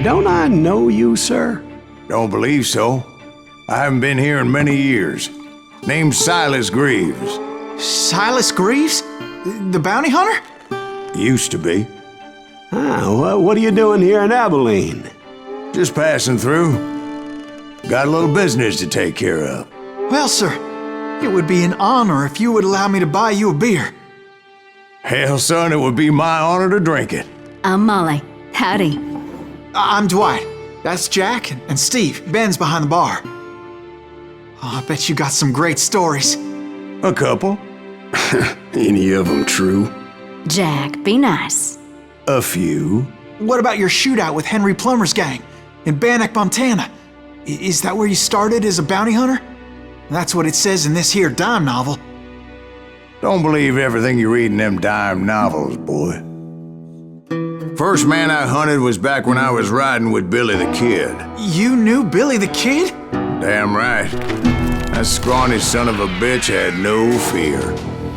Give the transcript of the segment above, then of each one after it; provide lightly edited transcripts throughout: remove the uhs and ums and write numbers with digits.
don't I know you, sir? Don't believe so. I haven't been here in many years. Name's Silas Greaves. Silas Greaves? The bounty hunter? Used to be. Ah, what are you doing here in Abilene? Just passing through. Got a little business to take care of. Well, sir, it would be an honor if you would allow me to buy you a beer. Hell, son, it would be my honor to drink it. I'm Molly. Howdy. I'm Dwight. That's Jack and Steve. Ben's behind the bar. Oh, I bet you got some great stories. A couple. Any of them true? Jack, be nice. A few. What about your shootout with Henry Plummer's gang in Bannock, Montana? Is that where you started as a bounty hunter? That's what it says in this here dime novel. Don't believe everything you read in them dime novels, boy. First man I hunted was back when I was riding with Billy the Kid. You knew Billy the Kid? Damn right. That scrawny son of a bitch had no fear.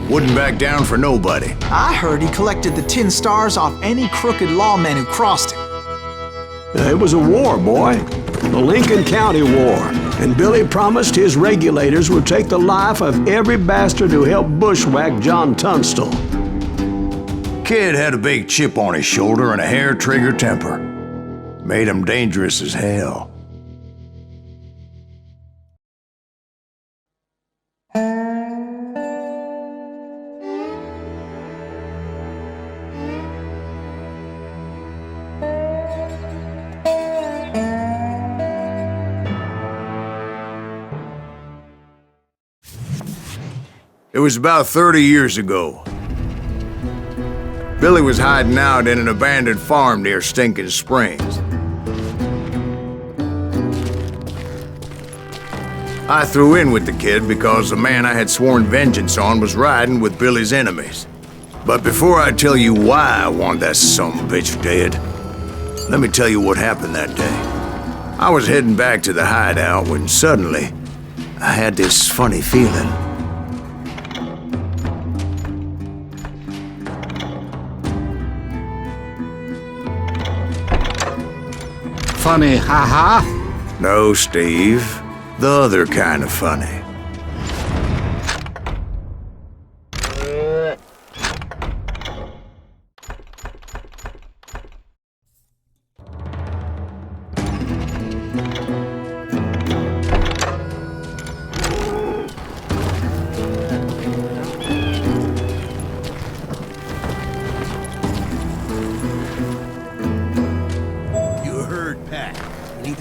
Wouldn't back down for nobody. I heard he collected the 10 stars off any crooked lawman who crossed him. It was a war, boy. The Lincoln County War. And Billy promised his regulators would take the life of every bastard who helped bushwhack John Tunstall. Kid had a big chip on his shoulder and a hair-trigger temper. Made him dangerous as hell. It was about 30 years ago. Billy was hiding out in an abandoned farm near Stinking Springs. I threw in with the kid because the man I had sworn vengeance on was riding with Billy's enemies. But before I tell you why I want that sumbitch dead, let me tell you what happened that day. I was heading back to the hideout when suddenly I had this funny feeling. Funny, haha? No, Steve. The other kind of funny.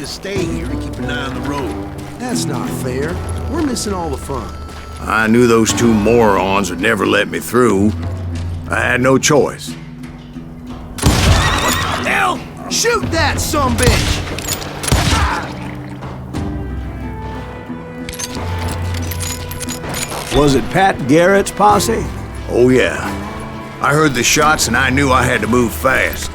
Stay here and keep an eye on the road. That's not fair. We're missing all the fun. I knew those two morons would never let me through. I had no choice. What the hell? Shoot that sumbitch! Was it Pat Garrett's posse? Oh yeah. I heard the shots and I knew I had to move fast.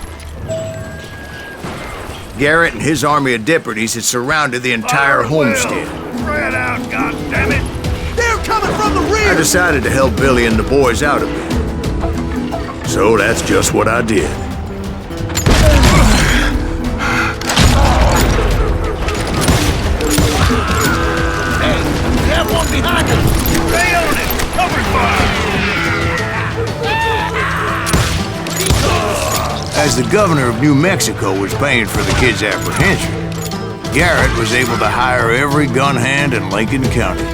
Garrett and his army of deputies had surrounded the entire homestead. Spread out, goddammit! They're coming from the rear! I decided to help Billy and the boys out a bit. So that's just what I did. Hey, we have one behind us! Stay on it! Cover fire! As the governor of New Mexico was paying for the kid's apprehension, Garrett was able to hire every gun hand in Lincoln County.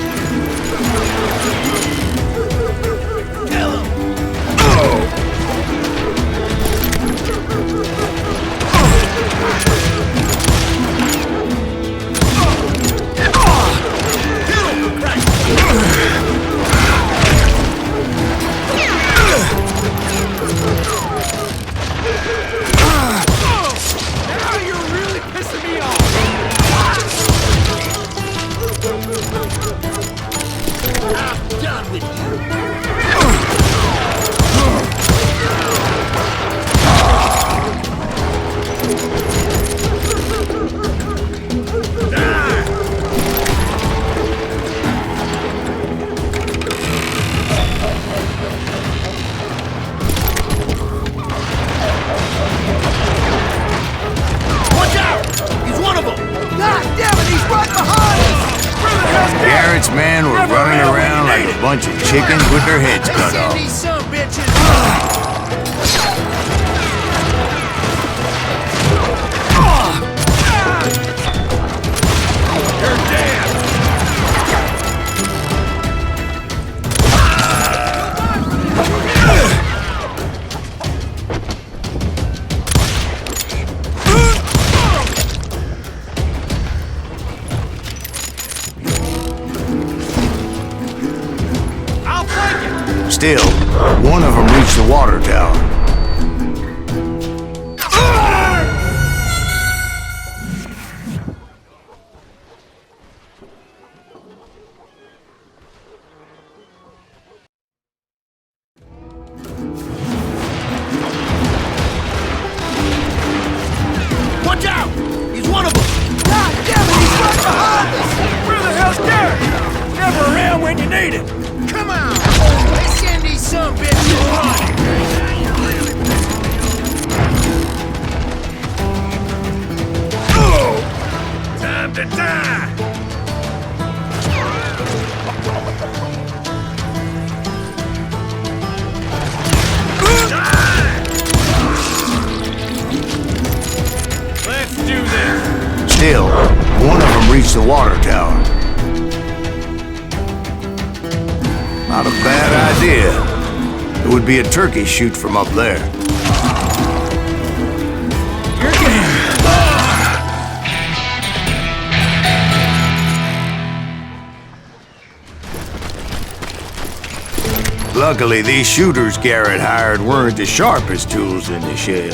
bunch of chickens with their heads cut off. These son bitches! You're dead! Still, one of them reached the water tower. Watch out! He's one of them! God damn it, he's right behind us! Where the hell's Derek? Never around when you need it! Come on! Let's send these son bitches running! Time to die! Let's do this! Still, one of them reached the water tower. Not a bad idea. It would be a turkey shoot from up there. You're getting... Luckily, these shooters Garrett hired weren't the sharpest tools in the shed.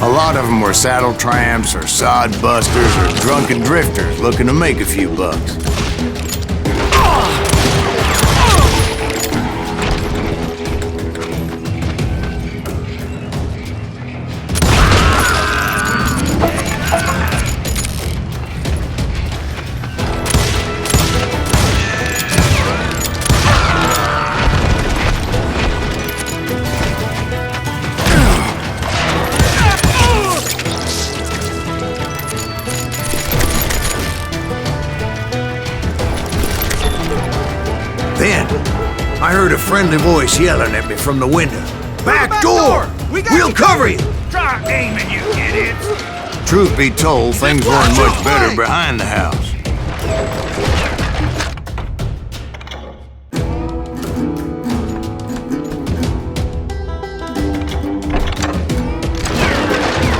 A lot of them were saddle tramps or sod busters or drunken drifters looking to make a few bucks. Then, I heard a friendly voice yelling at me from the window. Back door! We'll cover you! Try aiming, you idiots! Truth be told, things weren't much better behind the house.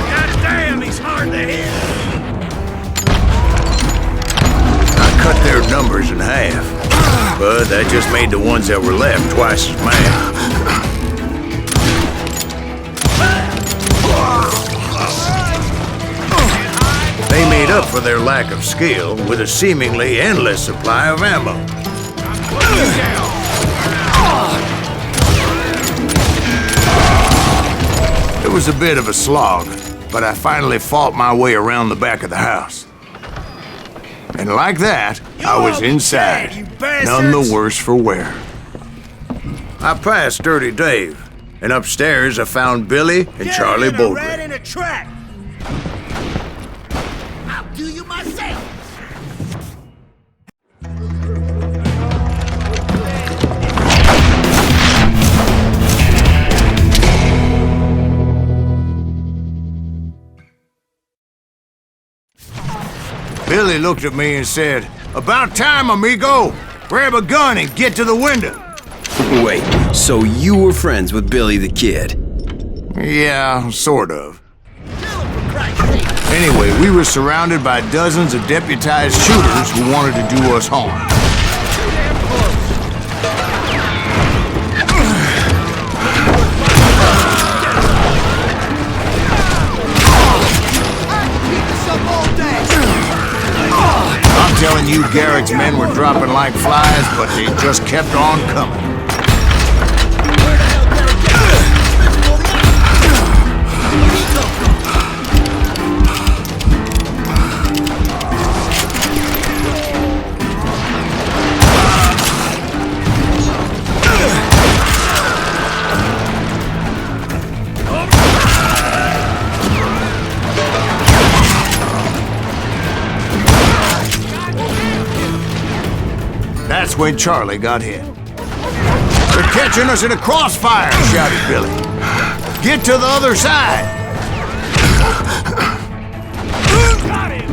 God damn, he's hard to hit! I cut their numbers in half. But that just made the ones that were left twice as mad. They made up for their lack of skill with a seemingly endless supply of ammo. It was a bit of a slog, but I finally fought my way around the back of the house. And like that, I was inside, none the worse for wear. I passed Dirty Dave, and upstairs I found Billy and Charlie Bowdre. Rat in a trap! I'll do you myself! Billy looked at me and said, "About time, amigo! Grab a gun and get to the window!" Wait, so you were friends with Billy the Kid? Yeah, sort of. Anyway, we were surrounded by dozens of deputized shooters who wanted to do us harm. I'm telling you, Garrett's men were dropping like flies, but they just kept on coming. that's when Charlie got hit. "They're catching us in a crossfire," shouted Billy. "Get to the other side!" Got him!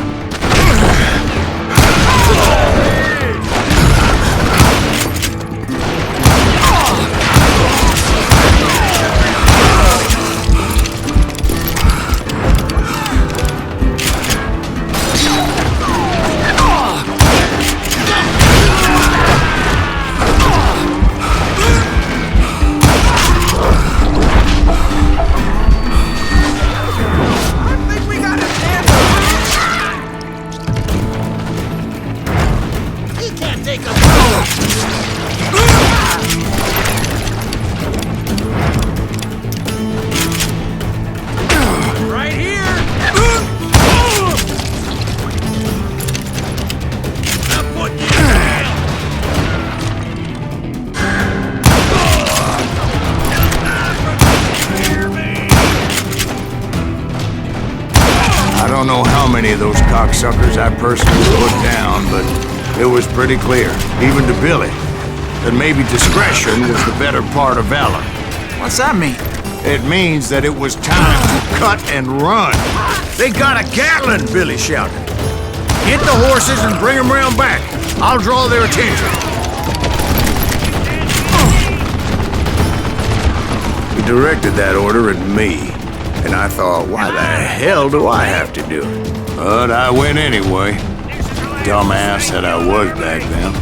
Right here! I'm putting you down! I don't know how many of those cocksuckers I personally put down, but it was pretty clear, even to Billy, that maybe discretion was the better part of valor. What's that mean? It means that it was time to cut and run. "They got a Gatling!" Billy shouted. "Get the horses and bring them round back. I'll draw their attention." He directed that order at me, and I thought, why the hell do I have to do it? But I went anyway. Dumbass that I was back then.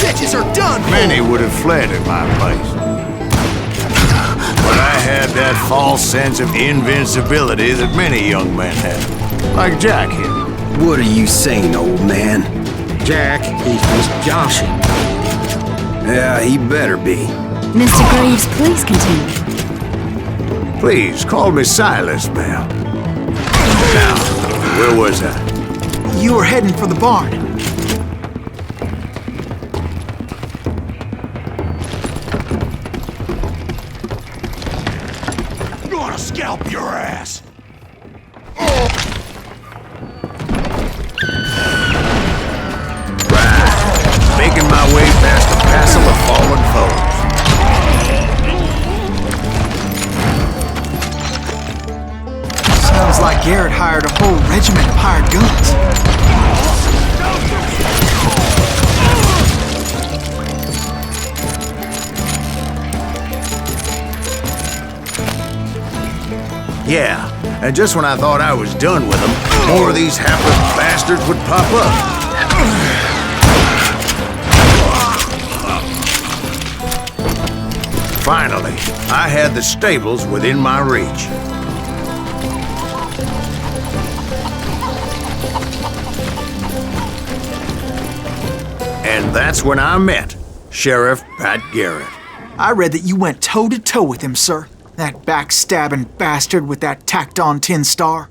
Bitches are done! Many would have fled in my place. But I had that false sense of invincibility that many young men have. Like Jack here. What are you saying, old man? Jack, he's just joshing. Yeah, he better be. Mr. Greaves, please continue. Please, call me Silas, ma'am. Now, where was I? You were heading for the barn. Gonna scalp your ass! Making my way past a passel of fallen foes. Sounds like Garrett hired a whole regiment of hired guns. Yeah, and just when I thought I was done with them, more of these hapless bastards would pop up. Finally, I had the stables within my reach. And that's when I met Sheriff Pat Garrett. I read that you went toe-to-toe with him, sir. That backstabbing bastard with that tacked-on tin star.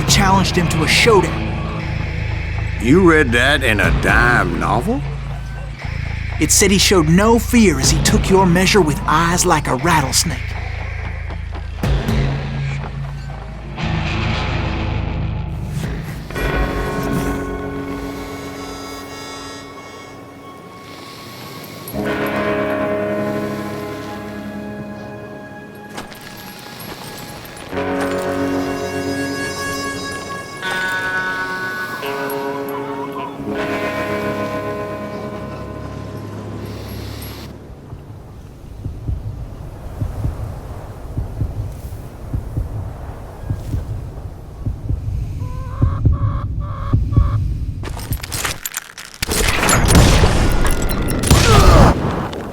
Challenged him to a showdown. You read that in a dime novel? It said he showed no fear as he took your measure with eyes like a rattlesnake.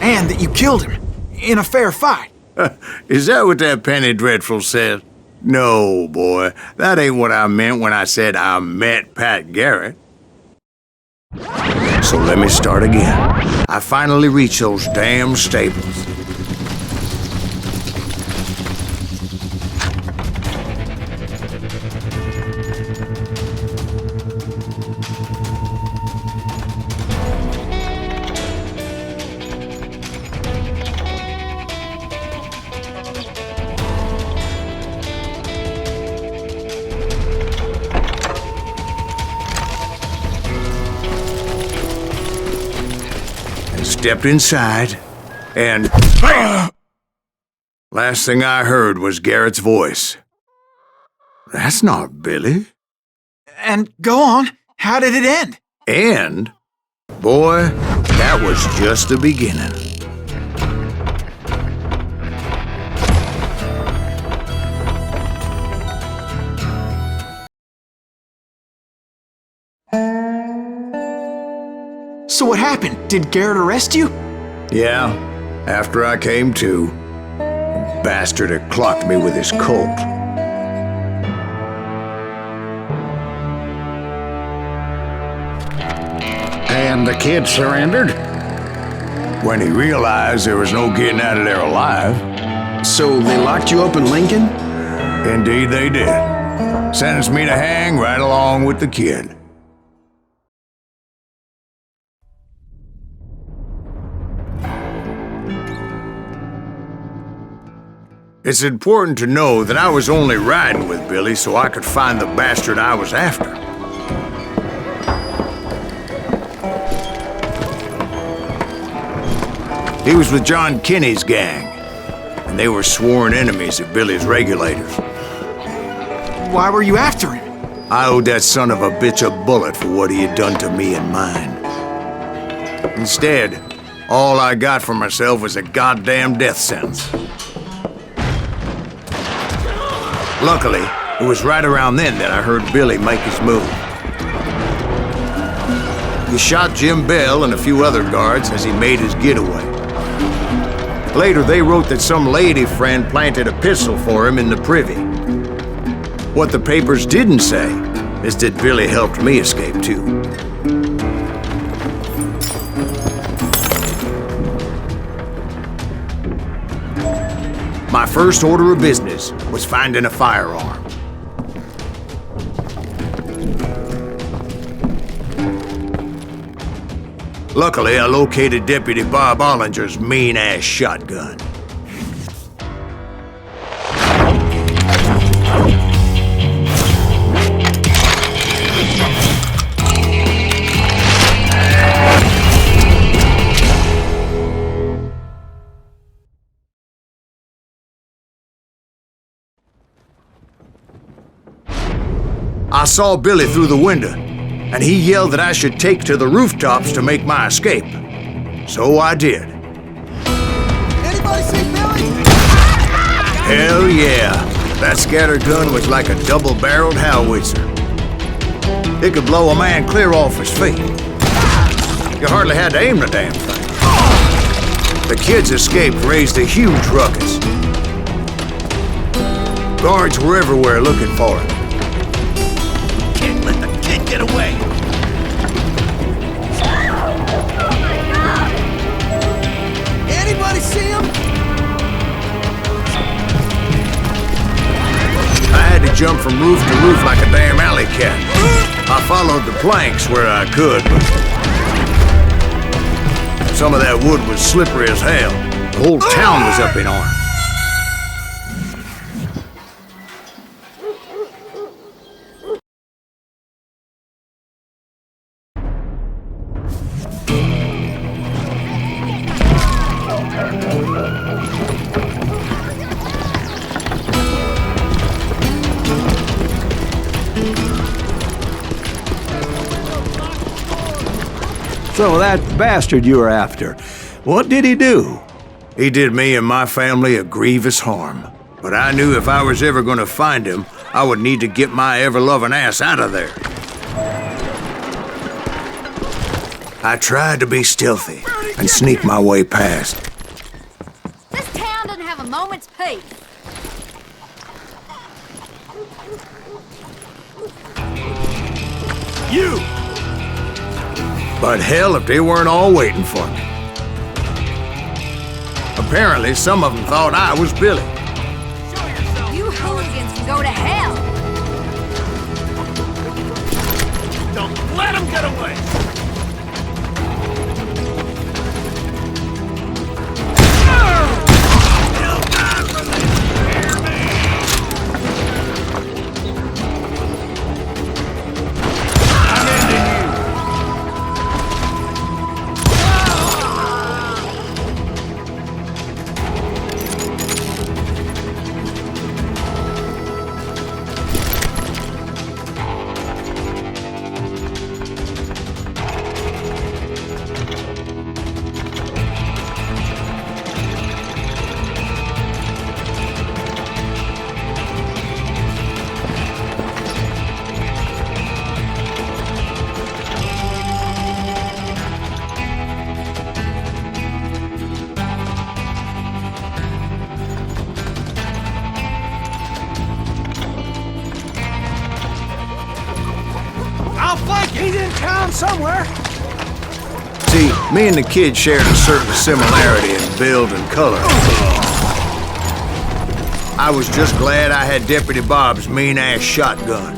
And that you killed him in a fair fight. Is that what that penny dreadful says? No, boy. That ain't what I meant when I said I met Pat Garrett. So let me start again. I finally reached those damn stables. Stepped inside, and last thing I heard was Garrett's voice. That's not Billy. And go on, how did it end? And, boy, that was just the beginning. So what happened? Did Garrett arrest you? Yeah, after I came to, the bastard had clocked me with his Colt. And the kid surrendered? When he realized there was no getting out of there alive. So they locked you up in Lincoln? Indeed they did. Sentenced me to hang right along with the kid. It's important to know that I was only riding with Billy so I could find the bastard I was after. He was with John Kinney's gang, and they were sworn enemies of Billy's regulators. Why were you after him? I owed that son of a bitch a bullet for what he had done to me and mine. Instead, all I got for myself was a goddamn death sentence. Luckily, it was right around then that I heard Billy make his move. He shot Jim Bell and a few other guards as he made his getaway. Later, they wrote that some lady friend planted a pistol for him in the privy. What the papers didn't say is that Billy helped me escape too. My first order of business was finding a firearm. Luckily, I located Deputy Bob Ollinger's mean-ass shotgun. I saw Billy through the window, and he yelled that I should take to the rooftops to make my escape. So I did. Anybody see Billy? Hell yeah! That scatter gun was like a double-barreled howitzer. It could blow a man clear off his feet. You hardly had to aim the damn thing. The kid's escape raised a huge ruckus. Guards were everywhere looking for him. Can't let the kid get away! Anybody see him? I had to jump from roof to roof like a damn alley cat. I followed the planks where I could, but some of that wood was slippery as hell. The whole town was up in arms. So that bastard you were after, what did he do? He did me and my family a grievous harm. But I knew if I was ever gonna find him, I would need to get my ever-loving ass out of there. I tried to be stealthy and sneak my way past. This town doesn't have a moment's peace. You! But hell if they weren't all waiting for me. Apparently, some of them thought I was Billy. You hooligans can go to hell. Don't let him get away! I'll flank you! He's in town somewhere! See, me and the kid shared a certain similarity in build and color. I was just glad I had Deputy Bob's mean-ass shotgun.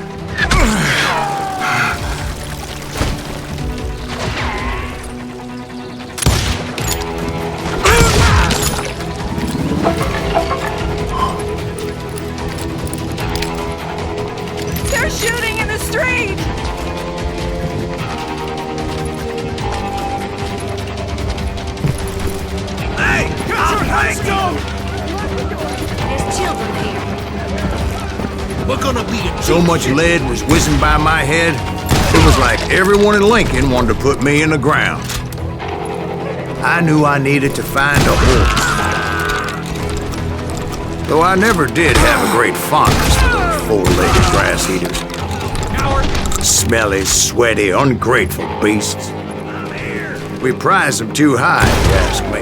They're shooting in the street! Hey! I'll flank you! There's children here. We're gonna be a So much lead was whizzing by my head, it was like everyone in Lincoln wanted to put me in the ground. I knew I needed to find a horse. Though I never did have a great fondness for those four-legged grass eaters. Smelly, sweaty, ungrateful beasts. We prize them too high, if you ask me.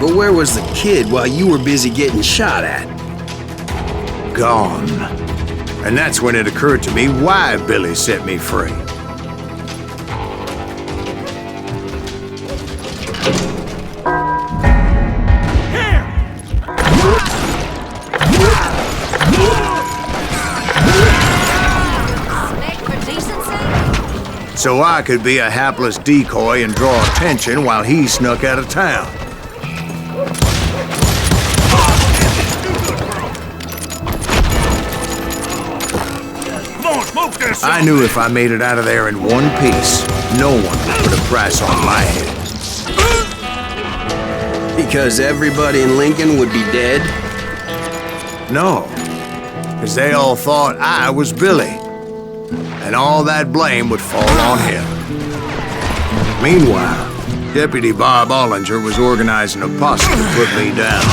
But where was the kid while you were busy getting shot at? Gone. And that's when it occurred to me why Billy set me free. Respect for decency? So I could be a hapless decoy and draw attention while he snuck out of town. I knew if I made it out of there in one piece, no one would put a price on my head. Because everybody in Lincoln would be dead? No, because they all thought I was Billy, and all that blame would fall on him. Meanwhile, Deputy Bob Ollinger was organizing a posse to put me down.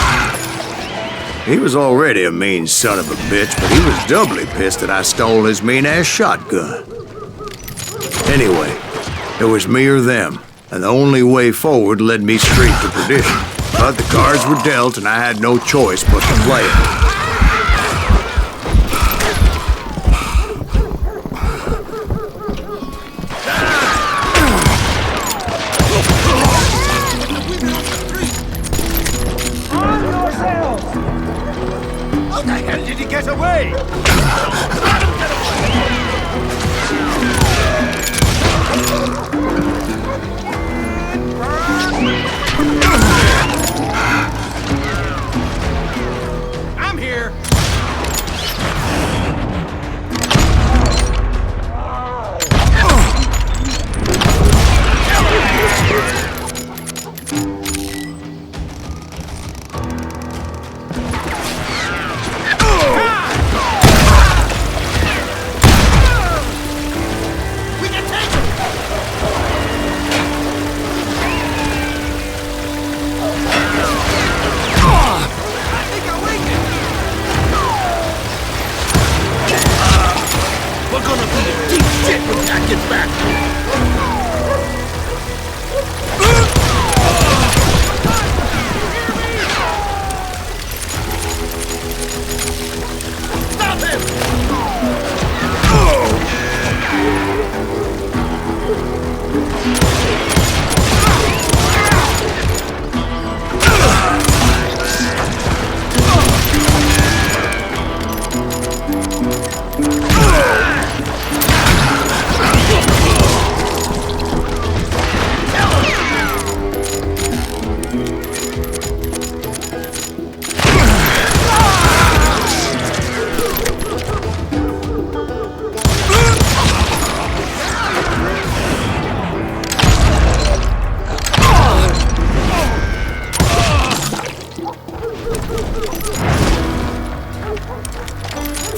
He was already a mean son of a bitch, but he was doubly pissed that I stole his mean-ass shotgun. Anyway, it was me or them, and the only way forward led me straight to perdition. But the cards were dealt, and I had no choice but to play it. How the hell did he get away? Let him get away! I'm here!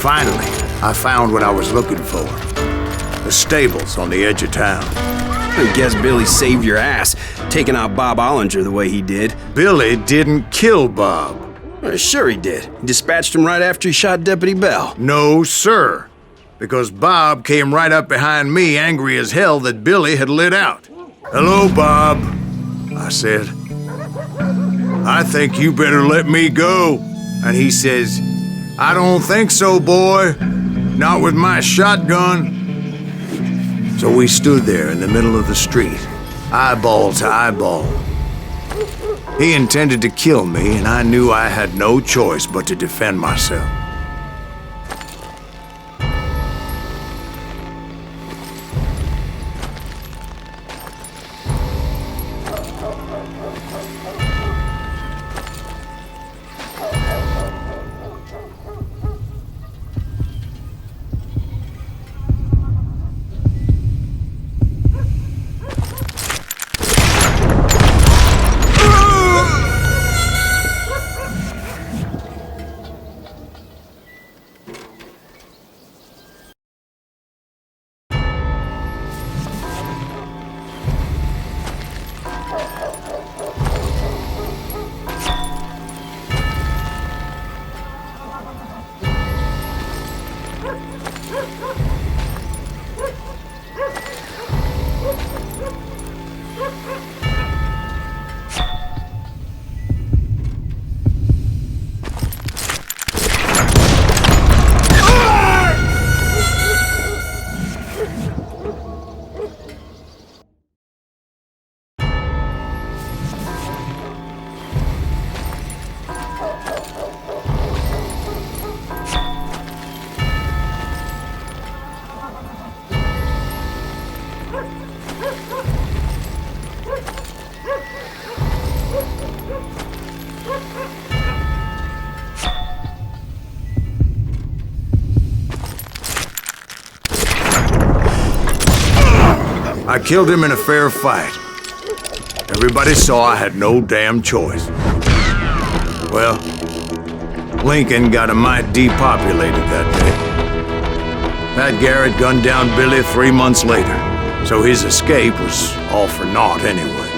Finally, I found what I was looking for. The stables on the edge of town. I guess Billy saved your ass, taking out Bob Ollinger the way he did. Billy didn't kill Bob. Well, sure he did. He dispatched him right after he shot Deputy Bell. No, sir. Because Bob came right up behind me, angry as hell that Billy had lit out. "Hello, Bob," I said. "I think you better let me go." And he says, "I don't think so, boy. Not with my shotgun." So we stood there in the middle of the street, eyeball to eyeball. He intended to kill me, and I knew I had no choice but to defend myself. I killed him in a fair fight. Everybody saw I had no damn choice. Well, Lincoln got a mite depopulated that day. Pat Garrett gunned down Billy 3 months later, so his escape was all for naught anyway.